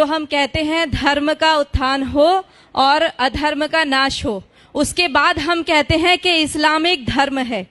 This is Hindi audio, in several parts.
जो हम कहते हैं धर्म का उत्थान हो और अधर्म का नाश हो, उसके बाद हम कहते हैं कि इस्लामिक धर्म है,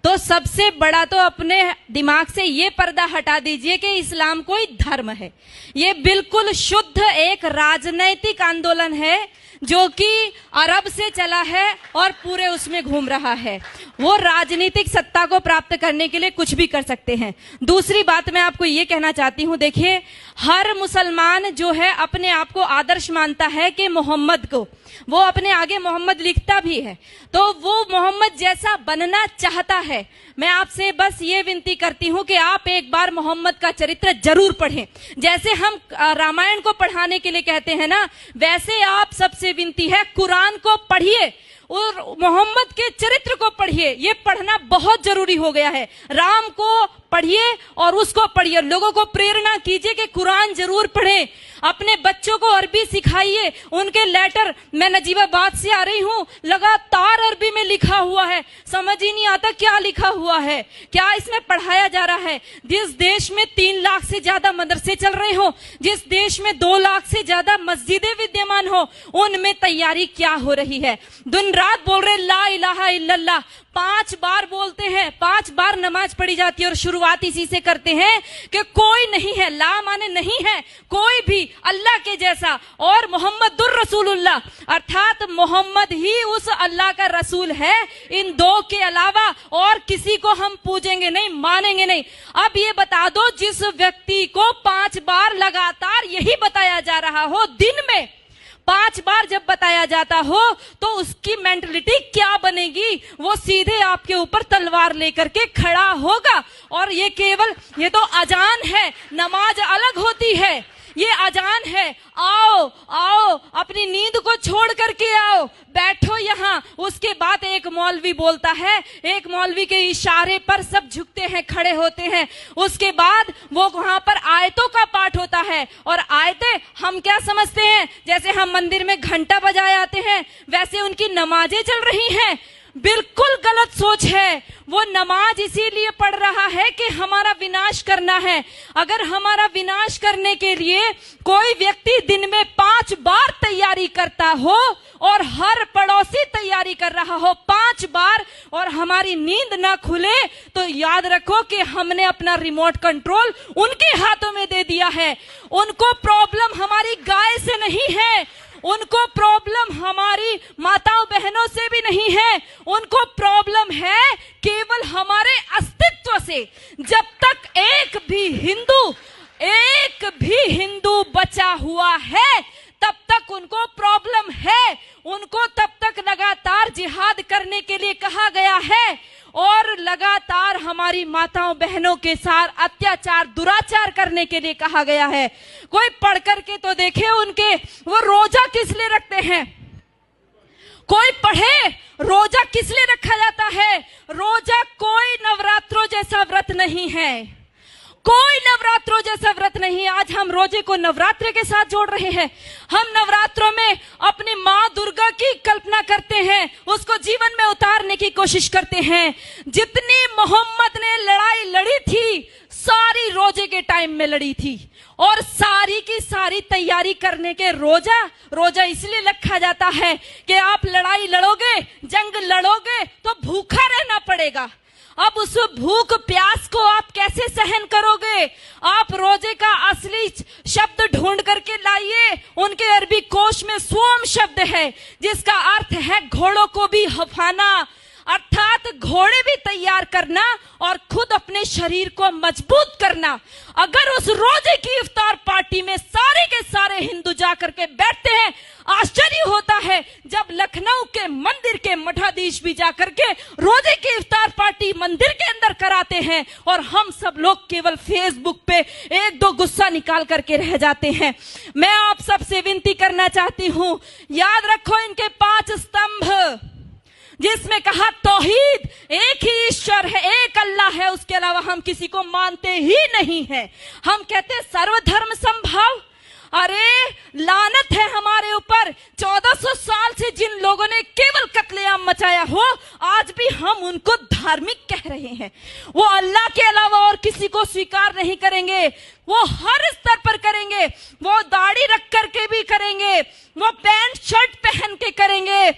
तो सबसे बड़ा तो अपने दिमाग से ये पर्दा हटा दीजिए कि इस्लाम कोई धर्म है। ये बिल्कुल शुद्ध एक राजनैतिक आंदोलन है जो कि अरब से चला है और पूरे उसमें घूम रहा है। वो राजनीतिक सत्ता को प्राप्त करने के लिए कुछ भी कर सकते हैं। दूसरी बात मैं आपको ये कहना चाहती हूँ, देखिए हर मुसलमान जो है अपने आप को आदर्श मानता है कि मोहम्मद को, वो अपने आगे मोहम्मद लिखता भी है, तो वो मोहम्मद जैसा बनना चाहता है। मैं आपसे बस ये विनती करती हूँ कि आप एक बार मोहम्मद का चरित्र जरूर पढ़ें। जैसे हम रामायण को पढ़ाने के लिए कहते हैं ना, वैसे आप सबसे विनती है कुरान को पढ़िए और मोहम्मद के चरित्र को पढ़िए। ये पढ़ना बहुत जरूरी हो गया है। राम को पढ़िए और उसको पढ़िए। लोगों को प्रेरणा कीजिए कि कुरान जरूर पढ़ें। अपने बच्चों को अरबी सिखाइए। उनके लेटर, मैं नजीबाबाद से आ रही हूँ, लगातार अरबी में लिखा हुआ है, समझ ही नहीं आता क्या लिखा हुआ है, क्या इसमें पढ़ाया जा रहा है। जिस देश में 3 लाख से ज्यादा मदरसे चल रहे हो, जिस देश में 2 लाख से ज्यादा मस्जिदें विद्यमान हो, उनमें तैयारी क्या हो रही है। दिन रात बोल रहे ला इलाहा इल्लल्लाह, 5 बार बोलते हैं, 5 बार नमाज पढ़ी जाती है और शुरुआत इसी से करते हैं कि कोई नहीं है, ला माने नहीं है कोई भी अल्लाह के जैसा, और मोहम्मदुर रसूलुल्लाह अर्थात मोहम्मद ही उस अल्लाह का रसूल है। इन 2 के अलावा और किसी को हम पूजेंगे नहीं, मानेंगे नहीं। अब ये बता दो, जिस व्यक्ति को 5 बार लगातार यही बताया जा रहा हो, दिन में 5 बार जब बताया जाता हो, तो उसकी मेंटलिटी क्या बनेगी। वो सीधे आपके ऊपर तलवार लेकर के खड़ा होगा। और ये केवल, ये तो अजान है, नमाज अलग होती है, ये अजान है। आओ आओ, अपनी नींद को छोड़ करके आओ, बैठो यहाँ। उसके बाद एक मौलवी बोलता है, एक मौलवी के इशारे पर सब झुकते हैं, खड़े होते हैं। उसके बाद वो वहां पर आयतों का पाठ होता है, और आयतें हम क्या समझते हैं, जैसे हम मंदिर में घंटा बजाए आते हैं, वैसे उनकी नमाजें चल रही हैं। बिल्कुल गलत सोच है। वो नमाज इसीलिए पढ़ रहा है कि हमारा विनाश करना है। अगर हमारा विनाश करने के लिए कोई व्यक्ति दिन में 5 बार तैयारी करता हो और हर पड़ोसी तैयारी कर रहा हो 5 बार, और हमारी नींद ना खुले, तो याद रखो कि हमने अपना रिमोट कंट्रोल उनके हाथों में दे दिया है। उनको प्रॉब्लम हमारी गाय से नहीं है, उनको प्रॉब्लम हमारी माताओं बहनों से भी नहीं है, उनको प्रॉब्लम है केवल हमारे अस्तित्व से। जब तक एक भी हिंदू बचा हुआ है, तब तक उनको प्रॉब्लम है। उनको तब तक लगातार जिहाद करने के लिए कहा गया है, और लगातार हमारी माताओं बहनों के साथ अत्याचार दुराचार करने के लिए कहा गया है। कोई पढ़ करके तो देखे उनके, वो रोजा किस लिए रखते हैं, कोई पढ़े रोजा किस लिए रखा जाता है। रोजा कोई नवरात्रों जैसा व्रत नहीं है, कोई नवरात्रों जैसा व्रत नहीं। आज हम रोजे को नवरात्रे के साथ जोड़ रहे हैं। हम नवरात्रों में अपनी माँ दुर्गा की कल्पना करते हैं, उसको जीवन में उतारने की कोशिश करते हैं। जितनी मोहम्मद ने लड़ाई लड़ी थी, सारी रोजे के टाइम में लड़ी थी, और सारी की सारी तैयारी करने के रोजा इसलिए रखा जाता है कि आप लड़ाई लड़ोगे, जंग लड़ोगे तो भूखा रहना पड़ेगा। अब उस भूख प्यास को आप कैसे सहन करोगे। आप रोजे का असली शब्द ढूंढ करके लाइए। उनके अरबी कोश में सोम शब्द है, जिसका अर्थ है घोड़ों को भी हफाना, अर्थात घोड़े भी तैयार करना और खुद अपने शरीर को मजबूत करना। अगर उस रोजे की इफ्तार पार्टी में सारे के सारे हिंदू जाकर के बैठते हैं, आश्चर्य होता है जब लखनऊ के मंदिर के मठाधीश भी जाकर के रोजे की इफ्तार पार्टी मंदिर के अंदर कराते हैं, और हम सब लोग केवल फेसबुक पे 1-2 गुस्सा निकाल करके रह जाते हैं। मैं आप सबसे विनती करना चाहती हूँ, याद रखो इनके 5 स्तंभ, जिसमें कहा तौहीद, एक ही ईश्वर है, एक अल्लाह है, उसके अलावा हम किसी को मानते ही नहीं है। हम कहते सर्वधर्म संभाव। अरे लानत है हमारे ऊपर, 1400 साल से जिन लोगों ने केवल कत्लेआम मचाया हो, आज भी हम उनको धार्मिक कह रहे हैं। वो अल्लाह के अलावा और किसी को स्वीकार नहीं करेंगे। वो हर स्तर पर करेंगे, वो दाढ़ी रख करके भी करेंगे, वो पैंट शर्ट पहन के करेंगे,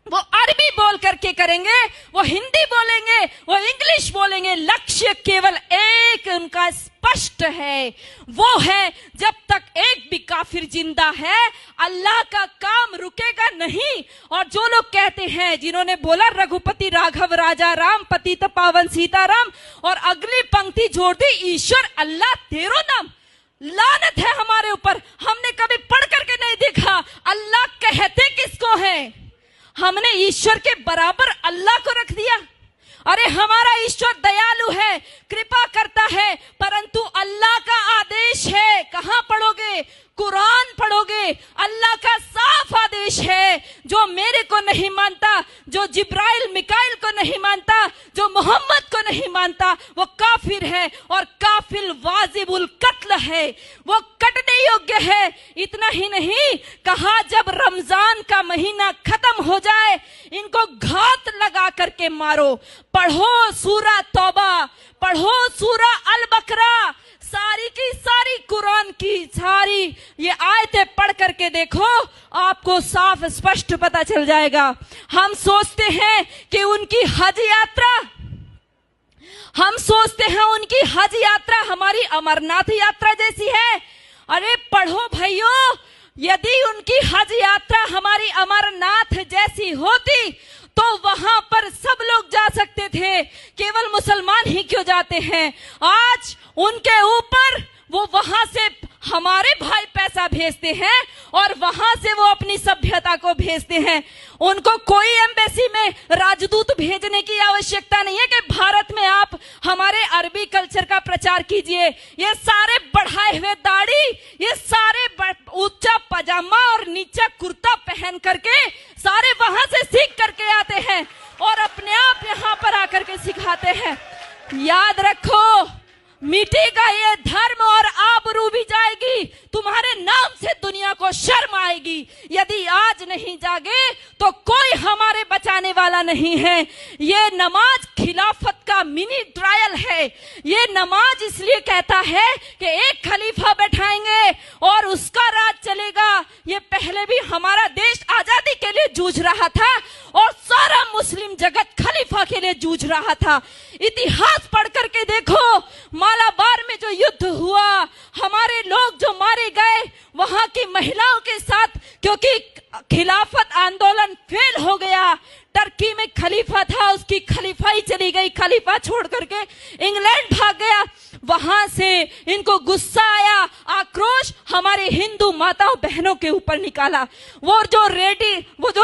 वो अरबी बोल करके करेंगे, वो हिंदी बोलेंगे, वो इंग्लिश बोलेंगे। लक्ष्य केवल एक उनका स्पष्ट है, वो है जब तक एक भी काफिर जिंदा है अल्लाह का काम रुकेगा नहीं। और जो लोग कहते हैं, जिन्होंने बोला रघुपति राघव राजा राम पतित पावन सीताराम, और अगली पंक्ति जोड़ दी ईश्वर अल्लाह तेरो नाम, लानत है हमारे ऊपर। हमने कभी पढ़ करके नहीं देखा अल्लाह कहते किसको है। हमने ईश्वर के बराबर अल्लाह को रख दिया। अरे हमारा ईश्वर दयालु है, कृपा करता है, परंतु अल्लाह का आदेश है। कहां पढ़ोगे? कुरान पढ़ोगे। अल्लाह का साफ आदेश है, जो मेरे को नहीं मानता, जो जिब्राइल मिकाइल को नहीं मानता, जो मोहम्मद को नहीं मानता, वो काफिर है, और काफिर वाजिबुल कत्ल है, वो कटने योग्य है। इतना ही नहीं कहा, जब रमजान का महीना खत्म हो जाए इनको घात लगा करके मारो। पढ़ो सूरा तौबा, पढ़ो सूरा अल बकरा, सारी की सारी कुरान की सारी ये आयतें पढ़ करके देखो, आपको साफ स्पष्ट पता चल जाएगा। हम सोचते हैं कि उनकी हज यात्रा, हम सोचते हैं उनकी हज यात्रा हमारी अमरनाथ यात्रा जैसी है। अरे पढ़ो भाइयों, यदि उनकी हज यात्रा हमारी अमरनाथ जैसी होती तो वहां पर सब लोग जा सकते थे, केवल मुसलमान ही क्यों जाते हैं? आज उनके ऊपर वो वहां से हमारे भाई पैसा भेजते हैं और वहां से वो अपनी सभ्यता को भेजते हैं। उनको कोई एम्बेसी में राजदूत भेजने की आवश्यकता नहीं है कि भारत में आप हमारे अरबी कल्चर का प्रचार कीजिए। ये सारे बढ़ाए हुए दाढ़ी, ये सारे ऊंचा पजामा और नीचा कुर्ता पहन करके सारे वहां से सीख करके आते हैं और अपने आप यहां पर आकर के सिखाते हैं। याद रखो, मिटेगा ये धर्म और आबरू भी जाएगी, तुम्हारे नाम से दुनिया को शर्म आएगी। यदि आज नहीं जागे तो कोई हमारे बचाने वाला नहीं है। ये नमाज खिलाफत का मिनी ट्रायल है। ये नमाज इसलिए कहता है कि एक खलीफा बैठाएंगे और उसका राज चलेगा। ये पहले भी हमारा देश आजादी के लिए जूझ रहा था और सारा मुस्लिम जगत खलीफा के लिए जूझ रहा था। इतिहास पढ़ करके देखो, मालाबार में जो युद्ध हुआ, हमारे लोग जो मारे गए वहां की महिलाओं के साथ, क्योंकि खिलाफत आंदोलन फेल हो गया। टर्की में खलीफा था, उसकी खलीफाई चली गई, खलीफा छोड़ करके इंग्लैंड भाग गया। वहां से इनको गुस्सा आया, आक्रोश हमारे हिंदू माताओं बहनों के ऊपर निकाला। वो जो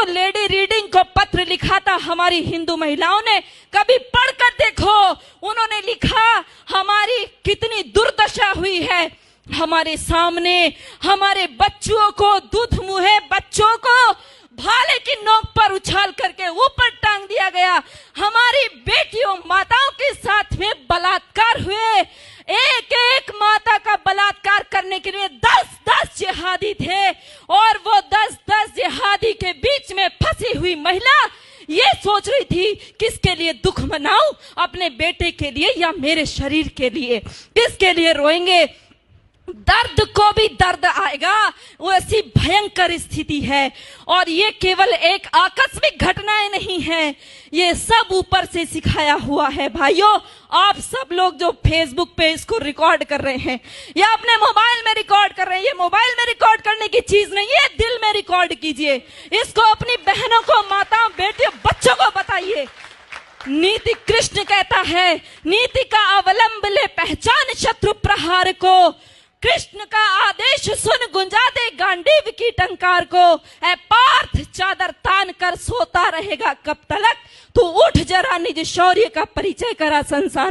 लेडी रीडिंग को पत्र लिखा था हमारी हिंदू महिलाओं ने, कभी पढ़कर देखो, उन्होंने लिखा हमारी कितनी दुर्दशा हुई है। हमारे सामने हमारे बच्चों को, दूध मुहे बच्चों को भाले की नोक पर उछाल करके ऊपर टांग दिया गया। हमारी बेटियों माताओं के साथ में बलात्कार हुए। एक एक माता का बलात्कार करने के लिए 10-10 जिहादी थे और वो 10-10 जिहादी के बीच में फंसी हुई महिला ये सोच रही थी किसके लिए दुख मनाऊं, अपने बेटे के लिए या मेरे शरीर के लिए, किसके लिए रोएंगे। दर्द को भी दर्द आएगा, वो ऐसी भयंकर स्थिति है। और ये केवल एक आकस्मिक घटनाएं नहीं है, ये सब ऊपर से सिखाया हुआ है। भाइयों, आप सब लोग जो फेसबुक पे इसको रिकॉर्ड कर रहे हैं या अपने मोबाइल में रिकॉर्ड कर रहे हैं, ये मोबाइल में रिकॉर्ड करने की चीज नहीं है, दिल में रिकॉर्ड कीजिए। इसको अपनी बहनों को, माताओं, बेटियों, बच्चों को बताइए। नीति कृष्ण कहता है, नीति का अवलंब ले पहचान शत्रु प्रहार को। कृष्ण का आदेश सुन गुंजा दे गांडीव की टंकार को। ऐ पार्थ चादर तान कर सोता रहेगा कब तलक, तू उठ जरा निज शौर्य का परिचय करा संसार।